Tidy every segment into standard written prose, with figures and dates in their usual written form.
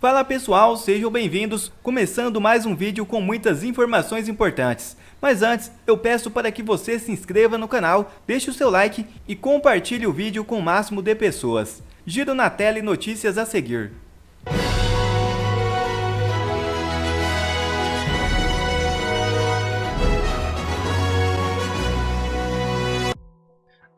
Fala pessoal, sejam bem-vindos, começando mais um vídeo com muitas informações importantes. Mas antes, eu peço para que você se inscreva no canal, deixe o seu like e compartilhe o vídeo com o máximo de pessoas. Giro na tela e notícias a seguir.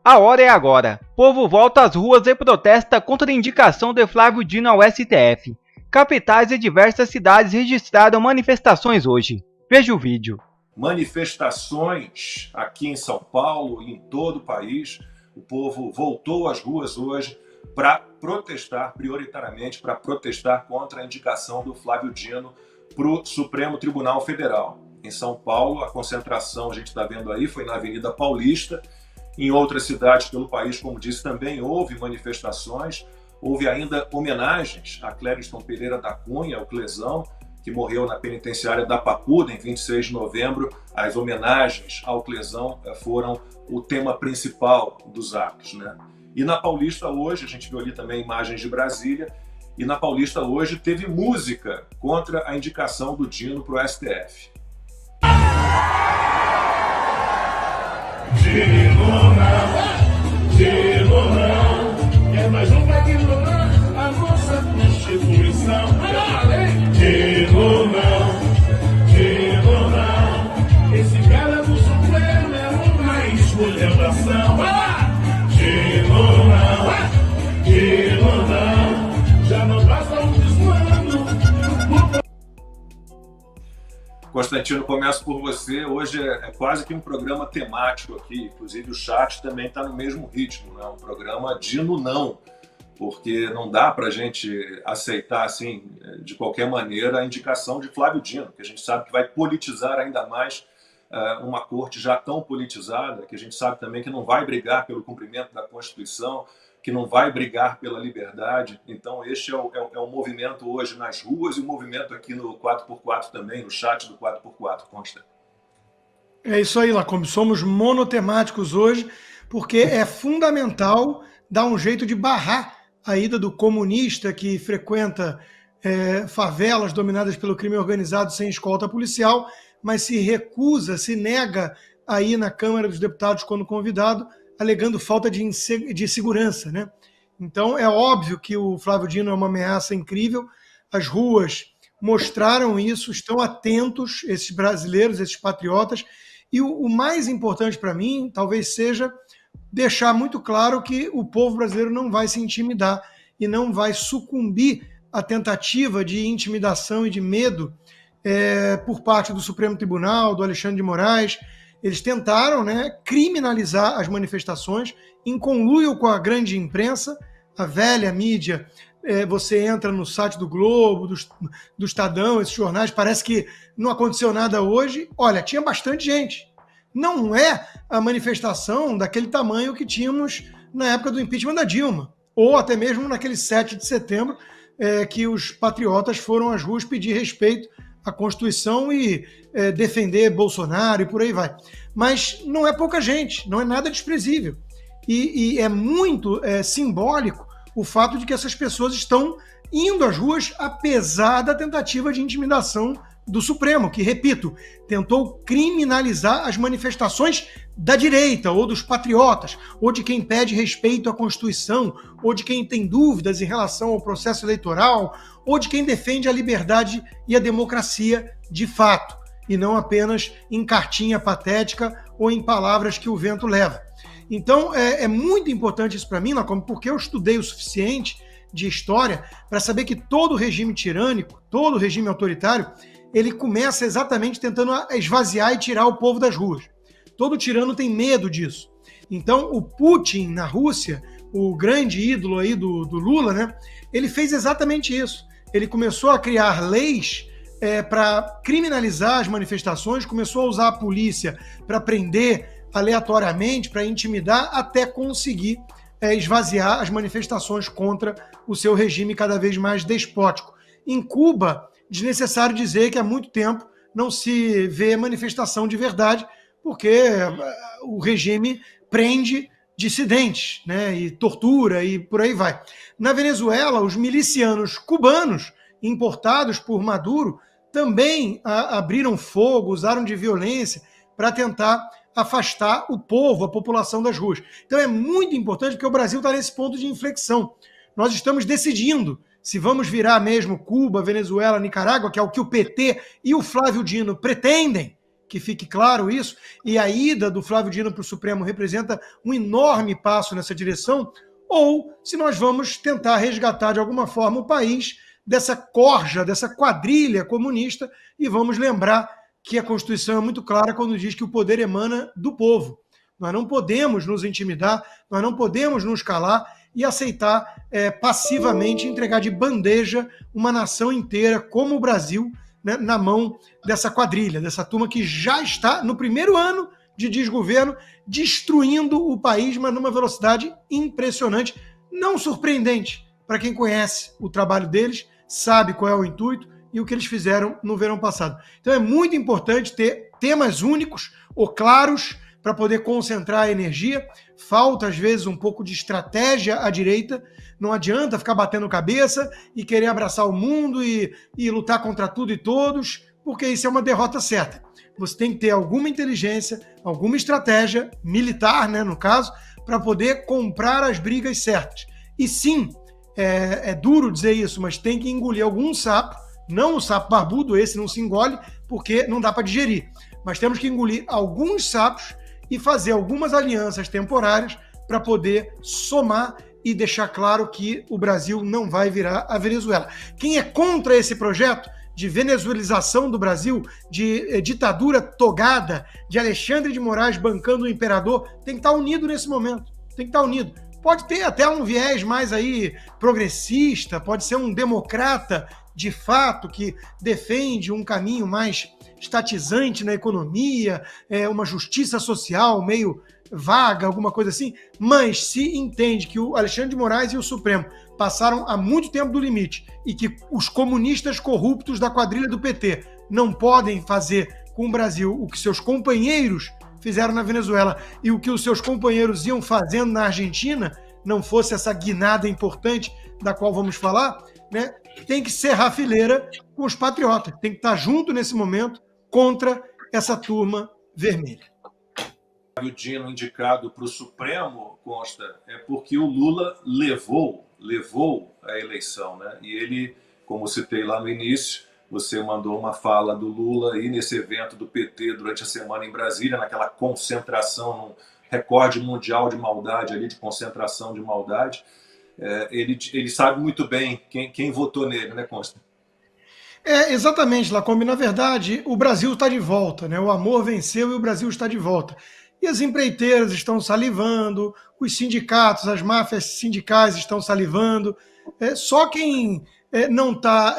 A hora é agora. Povo volta às ruas e protesta contra a indicação de Flávio Dino ao STF. Capitais e diversas cidades registraram manifestações hoje. Veja o vídeo. Manifestações aqui em São Paulo e em todo o país. O povo voltou às ruas hoje para protestar, prioritariamente para protestar contra a indicação do Flávio Dino para o Supremo Tribunal Federal. Em São Paulo, a concentração, a gente está vendo aí, foi na Avenida Paulista. Em outras cidades pelo país, como disse, também houve manifestações. Houve ainda homenagens a Clériston Pereira da Cunha, o Clesão, que morreu na penitenciária da Papuda em 26 de novembro. As homenagens ao Clesão foram o tema principal dos atos, né? E na Paulista hoje, a gente viu ali também imagens de Brasília, e na Paulista hoje teve música contra a indicação do Dino para o STF. Dino não, é mais um pra ignorar a nossa Constituição. Dino não, esse cara do Supremo é uma esculhambação. Dino não, já não basta um desmando. Constantino, começo por você. Hoje é quase que um programa temático aqui, inclusive o chat também está no mesmo ritmo, né? Um programa Dino não, porque não dá para a gente aceitar assim, de qualquer maneira, a indicação de Flávio Dino, que a gente sabe que vai politizar ainda mais uma corte já tão politizada, que a gente sabe também que não vai brigar pelo cumprimento da Constituição, que não vai brigar pela liberdade. Então este é o movimento hoje nas ruas e o movimento aqui no 4x4 também, no chat do 4x4, Consta. É isso aí, Lacombe. Somos monotemáticos hoje, porque é fundamental dar um jeito de barrar a ida do comunista que frequenta favelas dominadas pelo crime organizado sem escolta policial, mas se recusa, se nega a ir na Câmara dos Deputados quando convidado, alegando falta de segurança, né? Então é óbvio que o Flávio Dino é uma ameaça incrível. As ruas mostraram isso, estão atentos esses brasileiros, esses patriotas, e o mais importante para mim talvez seja deixar muito claro que o povo brasileiro não vai se intimidar e não vai sucumbir à tentativa de intimidação e de medo por parte do Supremo Tribunal, do Alexandre de Moraes. Eles tentaram, né, criminalizar as manifestações em conluio com a grande imprensa, a velha mídia. Você entra no site do Globo, do Estadão, esses jornais, parece que não aconteceu nada hoje. Olha, tinha bastante gente. Não é a manifestação daquele tamanho que tínhamos na época do impeachment da Dilma, ou até mesmo naquele 7 de setembro, que os patriotas foram às ruas pedir respeito à Constituição e defender Bolsonaro e por aí vai. Mas não é pouca gente, não é nada desprezível. E é muito simbólico o fato de que essas pessoas estão indo às ruas apesar da tentativa de intimidação do Supremo, que, repito, tentou criminalizar as manifestações da direita, ou dos patriotas, ou de quem pede respeito à Constituição, ou de quem tem dúvidas em relação ao processo eleitoral, ou de quem defende a liberdade e a democracia de fato, e não apenas em cartinha patética ou em palavras que o vento leva. Então, é muito importante isso para mim, Lacombe, porque eu estudei o suficiente de história para saber que todo regime tirânico, todo regime autoritário, ele começa exatamente tentando esvaziar e tirar o povo das ruas. Todo tirano tem medo disso. Então, o Putin, na Rússia, o grande ídolo aí do Lula, né, ele fez exatamente isso. Ele começou a criar leis para criminalizar as manifestações, começou a usar a polícia para prender aleatoriamente, para intimidar, até conseguir esvaziar as manifestações contra o seu regime cada vez mais despótico. Em Cuba, desnecessário dizer que há muito tempo não se vê manifestação de verdade, porque o regime prende dissidentes, né, e tortura e por aí vai. Na Venezuela, os milicianos cubanos importados por Maduro, também abriram fogo, usaram de violência para tentar afastar o povo, a população das ruas. Então é muito importante porque o Brasil está nesse ponto de inflexão. Nós estamos decidindo se vamos virar mesmo Cuba, Venezuela, Nicarágua, que é o que o PT e o Flávio Dino pretendem, que fique claro isso, e a ida do Flávio Dino para o Supremo representa um enorme passo nessa direção, ou se nós vamos tentar resgatar de alguma forma o país dessa corja, dessa quadrilha comunista, e vamos lembrar que a Constituição é muito clara quando diz que o poder emana do povo. Nós não podemos nos intimidar, nós não podemos nos calar e aceitar passivamente entregar de bandeja uma nação inteira como o Brasil, né, na mão dessa quadrilha, dessa turma que já está no primeiro ano de desgoverno, destruindo o país, mas numa velocidade impressionante, não surpreendente. Para quem conhece o trabalho deles, sabe qual é o intuito e o que eles fizeram no verão passado. Então é muito importante ter temas únicos ou claros para poder concentrar a energia. Falta, às vezes, um pouco de estratégia à direita. Não adianta ficar batendo cabeça e querer abraçar o mundo e lutar contra tudo e todos, porque isso é uma derrota certa. Você tem que ter alguma inteligência, alguma estratégia militar, né, no caso, para poder comprar as brigas certas. E sim, é duro dizer isso, mas tem que engolir algum sapo, não o sapo barbudo, esse não se engole, porque não dá para digerir. Mas temos que engolir alguns sapos e fazer algumas alianças temporárias para poder somar e deixar claro que o Brasil não vai virar a Venezuela. Quem é contra esse projeto de venezuelização do Brasil, de ditadura togada, de Alexandre de Moraes bancando o imperador, tem que estar unido nesse momento. Tem que estar unido. Pode ter até um viés mais aí progressista, pode ser um democrata de fato que defende um caminho mais estatizante na economia, uma justiça social meio vaga, alguma coisa assim, mas se entende que o Alexandre de Moraes e o Supremo passaram há muito tempo do limite e que os comunistas corruptos da quadrilha do PT não podem fazer com o Brasil o que seus companheiros fizeram na Venezuela e o que os seus companheiros iam fazendo na Argentina, não fosse essa guinada importante da qual vamos falar, né? Tem que serrar a fileira com os patriotas, tem que estar junto nesse momento contra essa turma vermelha. O Dino indicado para o Supremo, consta, é porque o Lula levou a eleição, né? E ele, como citei lá no início, você mandou uma fala do Lula aí nesse evento do PT durante a semana em Brasília, naquela concentração, num recorde mundial de maldade ali, de concentração de maldade. Ele sabe muito bem quem votou nele, né, Consta? Exatamente, Lacombe. Na verdade, o Brasil está de volta, né? O amor venceu e o Brasil está de volta. E as empreiteiras estão salivando, os sindicatos, as máfias sindicais estão salivando. Só quem não está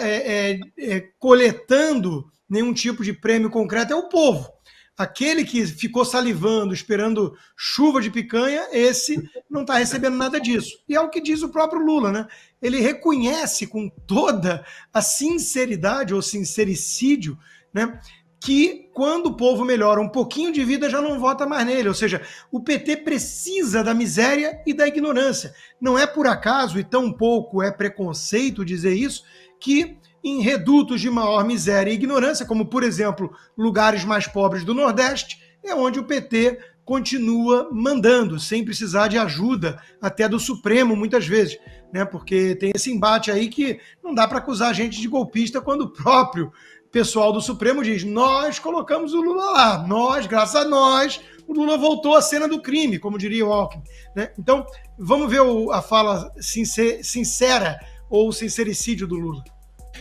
coletando nenhum tipo de prêmio concreto é o povo. Aquele que ficou salivando, esperando chuva de picanha, esse não está recebendo nada disso. E é o que diz o próprio Lula, né? Ele reconhece com toda a sinceridade ou sincericídio, né, que quando o povo melhora um pouquinho de vida já não vota mais nele. Ou seja, o PT precisa da miséria e da ignorância. Não é por acaso, e tampouco é preconceito dizer isso, que em redutos de maior miséria e ignorância, como, por exemplo, lugares mais pobres do Nordeste, é onde o PT continua mandando, sem precisar de ajuda, até do Supremo, muitas vezes, né? Porque tem esse embate aí que não dá para acusar a gente de golpista quando o próprio pessoal do Supremo diz: nós colocamos o Lula lá, nós, graças a nós, o Lula voltou à cena do crime, como diria o Alckmin, né? Então, vamos ver a fala sincera ou o sincericídio do Lula.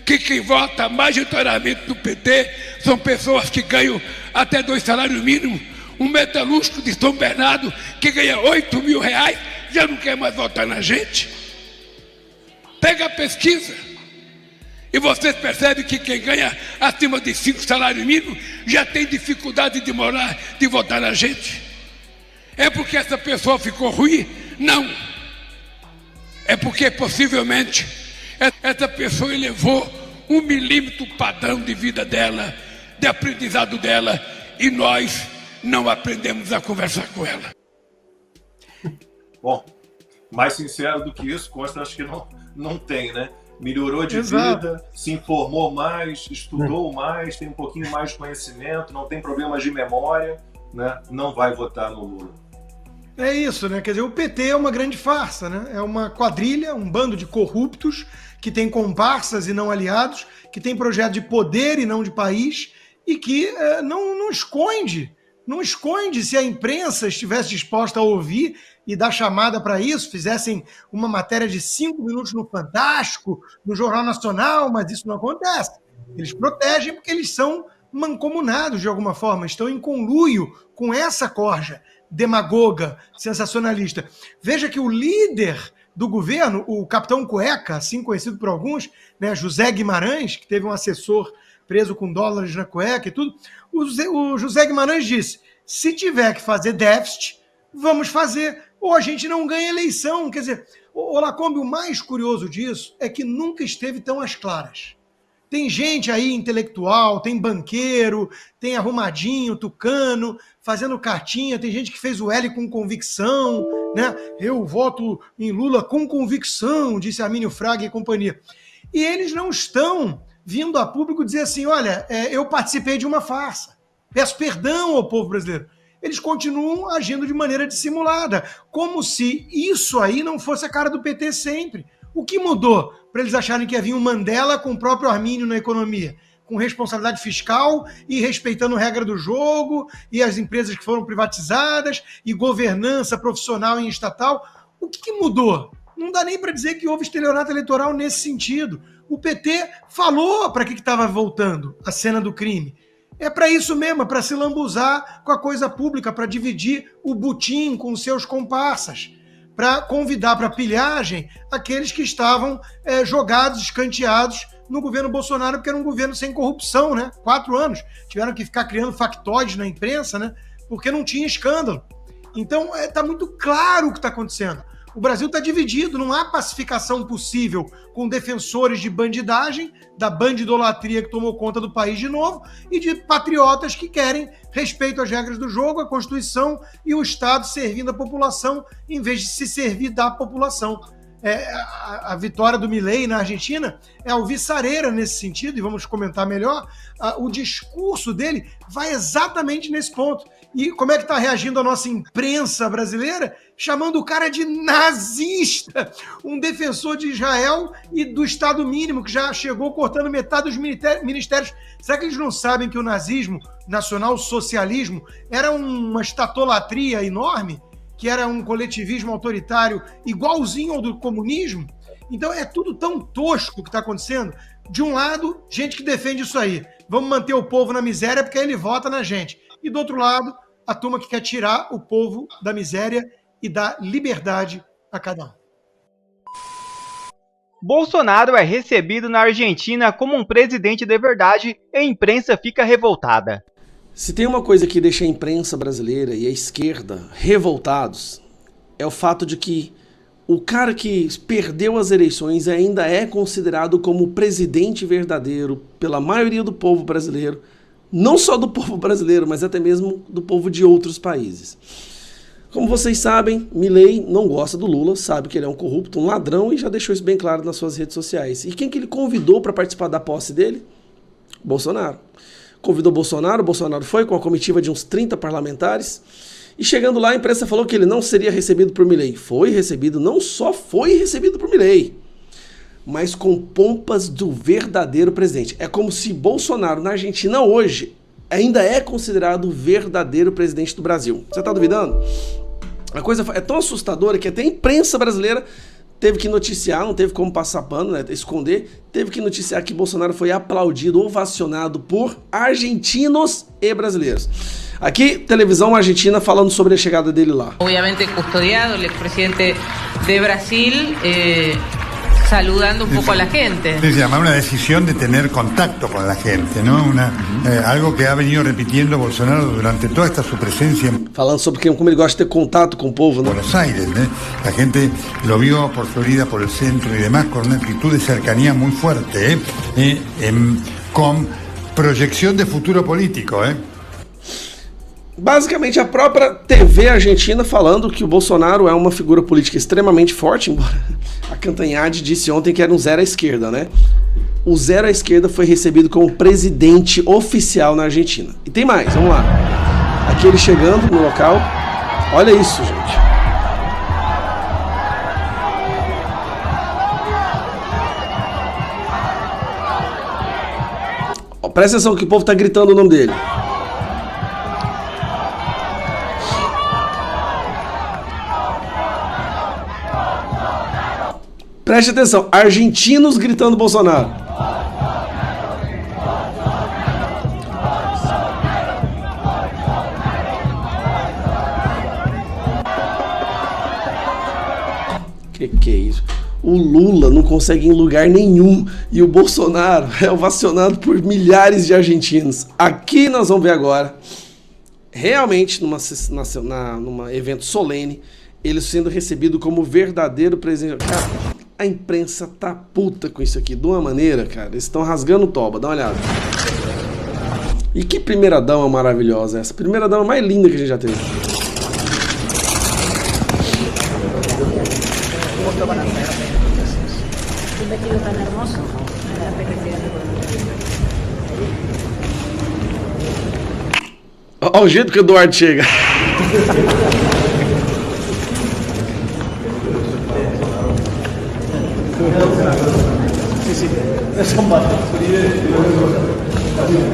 Que quem vota majoritariamente no PT são pessoas que ganham até 2 salários mínimos. Um metalúrgico de São Bernardo que ganha 8 mil reais já não quer mais votar na gente. Pega a pesquisa e vocês percebem que quem ganha acima de 5 salários mínimos já tem dificuldade de votar na gente. É porque essa pessoa ficou ruim? Não. É porque possivelmente essa pessoa elevou 1 milímetro o padrão de vida dela, de aprendizado dela, e nós não aprendemos a conversar com ela. Bom, mais sincero do que isso, Costa, acho que não tem, né? melhorou de Exato. vida, se informou mais, estudou mais, tem um pouquinho mais de conhecimento, não tem problemas de memória, né? Não vai votar no Lula. É isso, né? Quer dizer, o PT é uma grande farsa, né? É uma quadrilha, um bando de corruptos que tem comparsas e não aliados, que tem projeto de poder e não de país e que não esconde. Não esconde. Se a imprensa estivesse disposta a ouvir e dar chamada para isso, fizessem uma matéria de 5 minutos no Fantástico, no Jornal Nacional, mas isso não acontece. Eles protegem porque eles são mancomunados de alguma forma, estão em conluio com essa corja demagoga, sensacionalista. Veja que o líder do governo, o Capitão Cueca, assim conhecido por alguns, né, José Guimarães, que teve um assessor preso com dólares na cueca e tudo, o José Guimarães disse, se tiver que fazer déficit, vamos fazer, ou a gente não ganha eleição. Quer dizer, o Lacombe, o mais curioso disso é que nunca esteve tão às claras. Tem gente aí intelectual, tem banqueiro, tem arrumadinho, tucano, fazendo cartinha, tem gente que fez o L com convicção, né? Eu voto em Lula com convicção, disse Armínio Fraga e companhia. E eles não estão vindo a público dizer assim, olha, eu participei de uma farsa, peço perdão ao povo brasileiro. Eles continuam agindo de maneira dissimulada, como se isso aí não fosse a cara do PT sempre. O que mudou para eles acharem que havia um Mandela com o próprio Armínio na economia? Com responsabilidade fiscal e respeitando a regra do jogo, e as empresas que foram privatizadas, e governança profissional e estatal. O que mudou? Não dá nem para dizer que houve estelionato eleitoral nesse sentido. O PT falou para que estava voltando a cena do crime. É para isso mesmo, é para se lambuzar com a coisa pública, para dividir o butim com os seus comparsas, para convidar para pilhagem aqueles que estavam jogados, escanteados no governo Bolsonaro, porque era um governo sem corrupção, né? 4 anos. Tiveram que ficar criando factoides na imprensa, né? Porque não tinha escândalo. Então, está muito claro o que está acontecendo. O Brasil está dividido, não há pacificação possível com defensores de bandidagem, da bandidolatria que tomou conta do país de novo, e de patriotas que querem respeito às regras do jogo, a Constituição e o Estado servindo a população, em vez de se servir da população. A vitória do Milei na Argentina é alvissareira nesse sentido, e vamos comentar melhor. O discurso dele vai exatamente nesse ponto. E como é que está reagindo a nossa imprensa brasileira? Chamando o cara de nazista, um defensor de Israel e do Estado mínimo, que já chegou cortando metade dos ministérios. Será que eles não sabem que o nazismo, nacional-socialismo, era uma estatolatria enorme? Que era um coletivismo autoritário igualzinho ao do comunismo? Então é tudo tão tosco que está acontecendo. De um lado, gente que defende isso aí. Vamos manter o povo na miséria porque ele vota na gente. E do outro lado, a turma que quer tirar o povo da miséria e dar liberdade a cada um. Bolsonaro é recebido na Argentina como um presidente de verdade e a imprensa fica revoltada. Se tem uma coisa que deixa a imprensa brasileira e a esquerda revoltados, é o fato de que o cara que perdeu as eleições ainda é considerado como presidente verdadeiro pela maioria do povo brasileiro, não só do povo brasileiro, mas até mesmo do povo de outros países. Como vocês sabem, Milei não gosta do Lula, sabe que ele é um corrupto, um ladrão, e já deixou isso bem claro nas suas redes sociais. E quem que ele convidou para participar da posse dele? Bolsonaro. Convidou Bolsonaro, o Bolsonaro foi com a comitiva de uns 30 parlamentares, e chegando lá a imprensa falou que ele não seria recebido por Milei. Foi recebido, não só foi recebido por Milei, mas com pompas do verdadeiro presidente. É como se Bolsonaro na Argentina hoje ainda é considerado o verdadeiro presidente do Brasil. Você está duvidando? A coisa é tão assustadora que até a imprensa brasileira teve que noticiar, não teve como passar pano, né, esconder, teve que noticiar que Bolsonaro foi aplaudido, ovacionado por argentinos e brasileiros. Aqui, televisão argentina falando sobre a chegada dele lá. Obviamente custodiado, el expresidente de Brasil, saludando un poco a la gente. Se llama una decisión de tener contacto con la gente, ¿no? Algo que ha venido repitiendo Bolsonaro durante toda esta su presencia. Falando sobre como ele gosta de ter contato com o povo, né? Buenos Aires, ¿no? La gente lo vio por Florida, por el centro y demás, con una actitud de cercanía muy fuerte, con proyección de futuro político, Basicamente, a própria TV argentina falando que o Bolsonaro é uma figura política extremamente forte, embora a Cantanhade disse ontem que era um zero à esquerda, né? O zero à esquerda foi recebido como presidente oficial na Argentina. E tem mais, vamos lá. Aqui ele chegando no local. Olha isso, gente. Presta atenção que o povo tá gritando o nome dele. Preste atenção, argentinos gritando Bolsonaro. Que é isso? O Lula não consegue ir em lugar nenhum e o Bolsonaro é ovacionado por milhares de argentinos. Aqui nós vamos ver agora, realmente numa evento solene, ele sendo recebido como verdadeiro presidente. Cara, a imprensa tá puta com isso aqui, de uma maneira, cara, eles estão rasgando toba, dá uma olhada. E que primeira dama maravilhosa essa, primeira dama mais linda que a gente já teve. Olha o jeito que o Eduardo chega.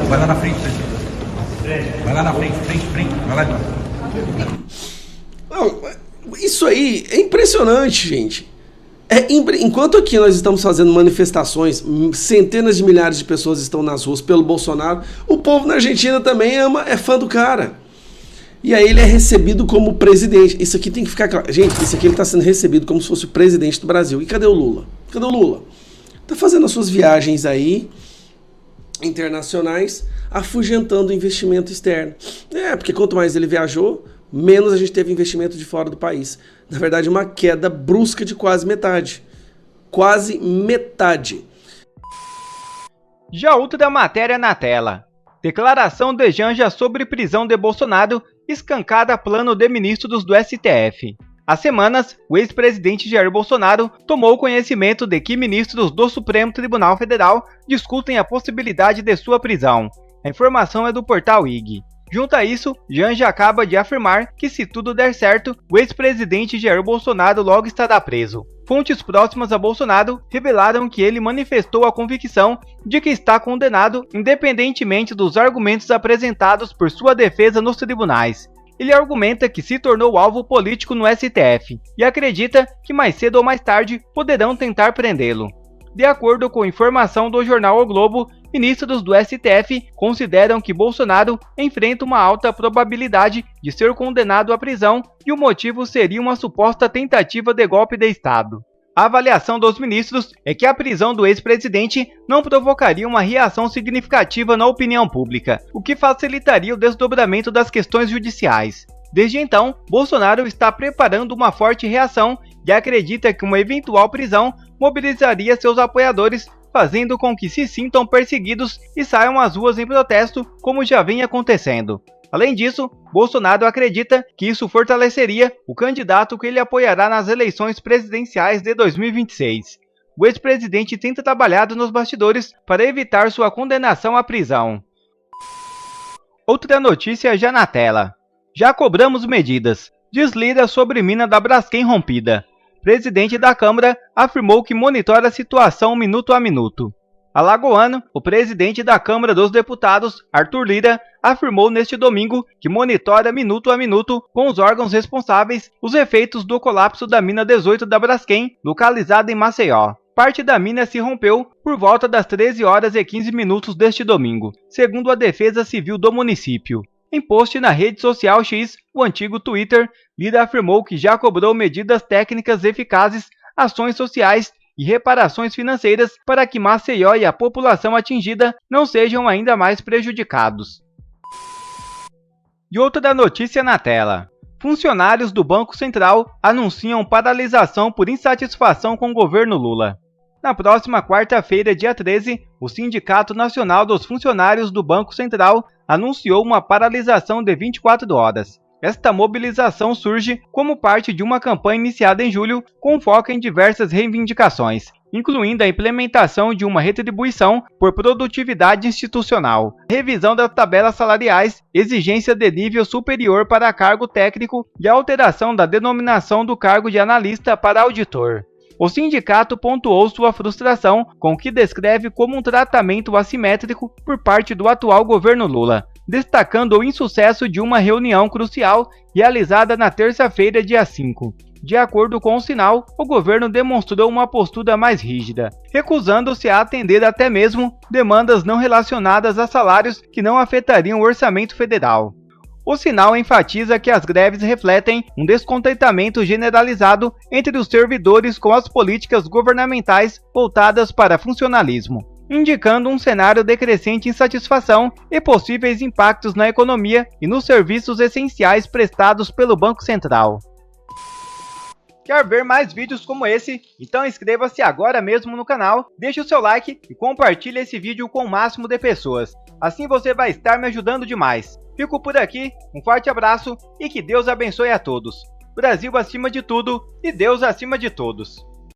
Vai lá na frente, vai lá na frente, vai lá de novo. Não, isso aí é impressionante, gente. Enquanto aqui nós estamos fazendo manifestações, centenas de milhares de pessoas estão nas ruas pelo Bolsonaro, o povo na Argentina também é fã do cara. E aí ele é recebido como presidente. Isso aqui tem que ficar claro. Gente, isso aqui ele está sendo recebido como se fosse o presidente do Brasil. E cadê o Lula? Cadê o Lula? Tá fazendo as suas viagens aí, internacionais, afugentando o investimento externo. Porque quanto mais ele viajou, menos a gente teve investimento de fora do país. Na verdade, uma queda brusca de quase metade. Quase metade. Já outra matéria na tela. Declaração de Janja sobre prisão de Bolsonaro escancada plano de ministros do STF. Há semanas, o ex-presidente Jair Bolsonaro tomou conhecimento de que ministros do Supremo Tribunal Federal discutem a possibilidade de sua prisão. A informação é do portal IG. Junto a isso, Janja acaba de afirmar que, se tudo der certo, o ex-presidente Jair Bolsonaro logo estará preso. Fontes próximas a Bolsonaro revelaram que ele manifestou a convicção de que está condenado independentemente dos argumentos apresentados por sua defesa nos tribunais. Ele argumenta que se tornou alvo político no STF e acredita que mais cedo ou mais tarde poderão tentar prendê-lo. De acordo com informação do jornal O Globo, ministros do STF consideram que Bolsonaro enfrenta uma alta probabilidade de ser condenado à prisão e o motivo seria uma suposta tentativa de golpe de Estado. A avaliação dos ministros é que a prisão do ex-presidente não provocaria uma reação significativa na opinião pública, o que facilitaria o desdobramento das questões judiciais. Desde então, Bolsonaro está preparando uma forte reação e acredita que uma eventual prisão mobilizaria seus apoiadores, fazendo com que se sintam perseguidos e saiam às ruas em protesto, como já vem acontecendo. Além disso, Bolsonaro acredita que isso fortaleceria o candidato que ele apoiará nas eleições presidenciais de 2026. O ex-presidente tem trabalhado nos bastidores para evitar sua condenação à prisão. Outra notícia já na tela. Já cobramos medidas. Diz Lira sobre mina da Braskem rompida. Presidente da Câmara afirmou que monitora a situação minuto a minuto. Alagoano, o presidente da Câmara dos Deputados, Arthur Lira, afirmou neste domingo que monitora minuto a minuto com os órgãos responsáveis os efeitos do colapso da mina 18 da Braskem, localizada em Maceió. Parte da mina se rompeu por volta das 13 horas e 15 minutos deste domingo, segundo a Defesa Civil do município. Em post na rede social X, o antigo Twitter, Lira afirmou que já cobrou medidas técnicas eficazes, ações sociais e reparações financeiras para que Maceió e a população atingida não sejam ainda mais prejudicados. E outra notícia na tela. Funcionários do Banco Central anunciam paralisação por insatisfação com o governo Lula. Na próxima quarta-feira, dia 13, o Sindicato Nacional dos Funcionários do Banco Central anunciou uma paralisação de 24 horas. Esta mobilização surge como parte de uma campanha iniciada em julho com foco em diversas reivindicações, incluindo a implementação de uma retribuição por produtividade institucional, revisão das tabelas salariais, exigência de nível superior para cargo técnico e a alteração da denominação do cargo de analista para auditor. O sindicato pontuou sua frustração com o que descreve como um tratamento assimétrico por parte do atual governo Lula, destacando o insucesso de uma reunião crucial realizada na terça-feira, dia 5. De acordo com o sinal, o governo demonstrou uma postura mais rígida, recusando-se a atender até mesmo demandas não relacionadas a salários que não afetariam o orçamento federal. O sinal enfatiza que as greves refletem um descontentamento generalizado entre os servidores com as políticas governamentais voltadas para funcionalismo, indicando um cenário de crescente insatisfação e possíveis impactos na economia e nos serviços essenciais prestados pelo Banco Central. Quer ver mais vídeos como esse? Então inscreva-se agora mesmo no canal, deixe o seu like e compartilhe esse vídeo com o máximo de pessoas. Assim você vai estar me ajudando demais. Fico por aqui, um forte abraço e que Deus abençoe a todos. Brasil acima de tudo e Deus acima de todos.